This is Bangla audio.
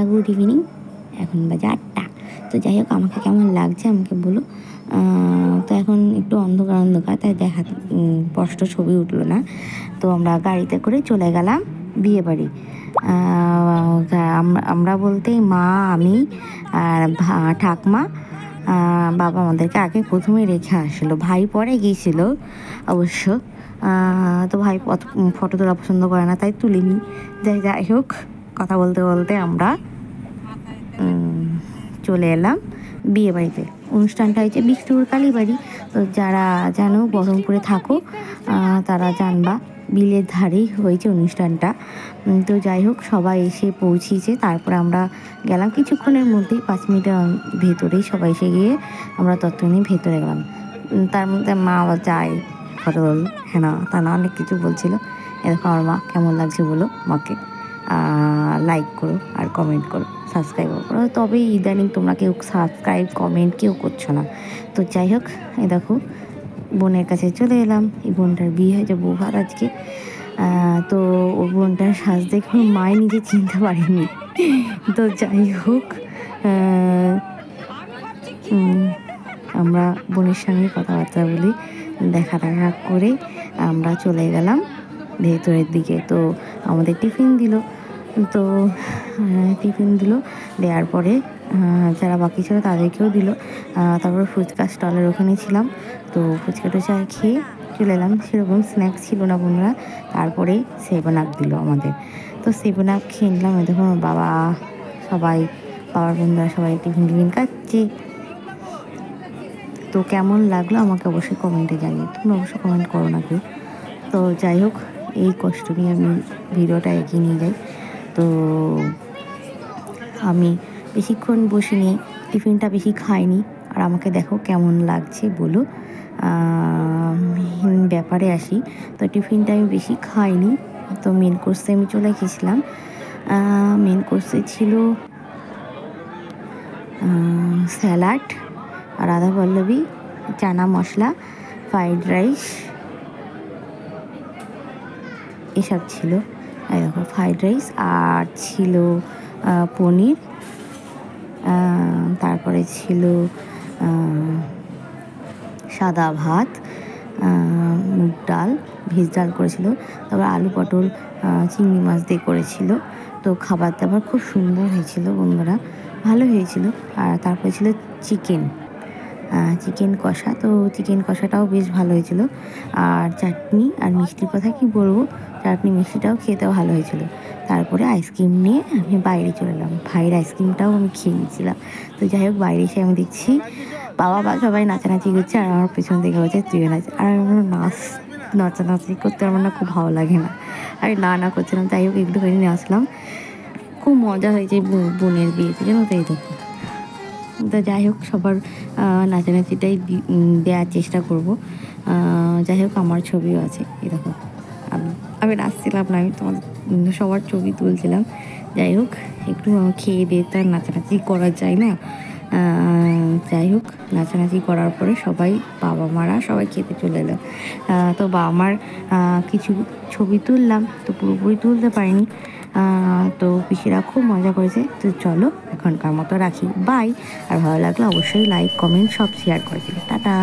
Good evening. এখন বাজে 8টা। তো যাই হোক, আমাকে কেমন লাগছে আমাকে বলো। তো এখন একটু অন্ধকার অন্ধকার, তাই দেখা স্পষ্ট ছবি উঠলো না। তো আমরা গাড়িতে করে চলে গেলাম বিয়ে বাড়ি। আমরা বলতে মা, আমি আর ঠাকমা, বাবা আমাদেরকে আগে প্রথমে রেখে আসলো, ভাই পরে গিয়েছিল অবশ্য। তো ভাই ফটো তোলা পছন্দ করে না, তাই তুলিনি। যাই হোক, কথা বলতে বলতে আমরা চলে এলাম বিয়ে বাড়িতে। অনুষ্ঠানটা হয়েছে বিষ্ণুপুর কালীবাড়ি। তো যারা জানো বহরমপুরে থাকো তারা জানবা, বিলের ধারেই হয়েছে অনুষ্ঠানটা। তো যাই হোক, সবাই এসে পৌঁছিয়েছে। তারপরে আমরা গেলাম কিছুক্ষণের মধ্যেই, 5 মিনিটের ভেতরেই সবাই এসে গিয়ে আমরা তত্ত্ব নিয়ে ভেতরে গেলাম। তার মধ্যে মা আবার যায় ফটো তোল, হ্যাঁ না তা না অনেক কিছু বলছিল। এরকম আমার মা কেমন লাগছে বলো, মাকে লাইক করো আর কমেন্ট করো, সাবস্ক্রাইব করো। তবে ইদানিং তোমরা কেউ সাবস্ক্রাইব কমেন্ট কেউ করছো না। তো যাই হোক, এই দেখো বোনের কাছে চলে এলাম। এই বোনটার বিয়ে হয়েছে বৌভাত আজকে। তো ওর বোনটার সাজ দেখে মায় নিজে চিনতে পারেনি। তো যাই হোক, আমরা বোনের সঙ্গে কথাবার্তা বলি, দেখা করে আমরা চলে গেলাম ভেতরের দিকে। তো আমাদের টিফিন দিল। তো টিফিন দেওয়ার পরে যারা বাকি ছিল তাদেরকেও দিল। তারপরে ফুচকা স্টলের ওখানে ছিলাম। তো ফুচকা টুচকা খেয়ে চলে এলাম। সেরকম স্ন্যাক্স ছিল না বন্ধুরা। তারপরে 7 আপ দিল আমাদের। তো 7 আপ খেয়ে নিলাম। দেখুন বাবা, সবাই বাবার বন্ধুরা সবাই টিফিন খাচ্ছে। তো কেমন লাগলো আমাকে অবশ্যই কমেন্টে জানিয়ে, তুমি অবশ্যই কমেন্ট করো না কেউ। তো যাই হোক, এই কষ্ট নিয়ে আমি ভিডিওটা এগিয়ে নিয়ে যাই। তো আমি বেশিক্ষণ বসিনি, টিফিনটা বেশি খাইনি। আর আমাকে দেখো কেমন লাগছে বলো। মেন ব্যাপারে আসি। তো টিফিনটা আমি বেশি খাইনি। তো মেন কোর্সে আমি চলে গেছিলাম। মেন কোর্সে ছিল salad, Radha Pallavi, chana masala, fried rice, এসব ছিল। এই দেখো ফ্রাইড রাইস, আর ছিল পনির, তারপরে ছিল সাদা ভাত, মুগ ডাল, ভেজ ডাল করেছিল, তারপর আলু পটল চিংড়ি মাছ দিয়ে করেছিল। তো খাবার দাবার খুব সুন্দর হয়েছিল বন্ধুরা, ভালো হয়েছিল। আর তারপরে ছিল চিকেন কষা। তো চিকেন কষাটাও বেশ ভালো হয়েছিল। আর চাটনি আর মিষ্টির কথা কি বলবো, চাটনি মিষ্টিটাও খেতেও ভালো হয়েছিল। তারপরে আইসক্রিম নিয়ে আমি বাইরে চলে এলাম। ভাইয়ের আইসক্রিমটাও আমি খেয়ে নিয়েছিলাম। তো যাই হোক, বাইরে এসে আমি দেখছি বাবা সবাই নাচানাচি করছে, আর আমার পেছন থেকে বলছে তুইও নাচ। আর আমার নাচানাচি করতে আমার না খুব ভালো লাগে না, আর না করছিলাম। তাই হোক একটুখানি নাচলাম, খুব মজা হয়েছে বোনের বিয়েতে, জানো তো। এই তো যাই হোক, সবার নাচানাচিটাই দেওয়ার চেষ্টা করব। যাই হোক, আমার ছবিও আছে। এই দেখো আমি নাচছিলাম না, আমি তোমাদের সবার ছবি তুলছিলাম। যাই হোক, একটু খেয়ে দিয়ে তার নাচানাচি করা যায় না। যাই হোক, নাচানাচি করার পরে সবাই বাবা মারা সবাই খেতে চলে এলো। তো বাবা মার কিছু ছবি তুললাম, তো পুরোপুরি তুলতে পারিনি। তো পিসিরা খুব মজা করেছে। তো চলো এখনকার মতো রাখি, বাই। আর ভালো লাগলে অবশ্যই লাইক কমেন্ট সব শেয়ার করে দিবে। টাটা।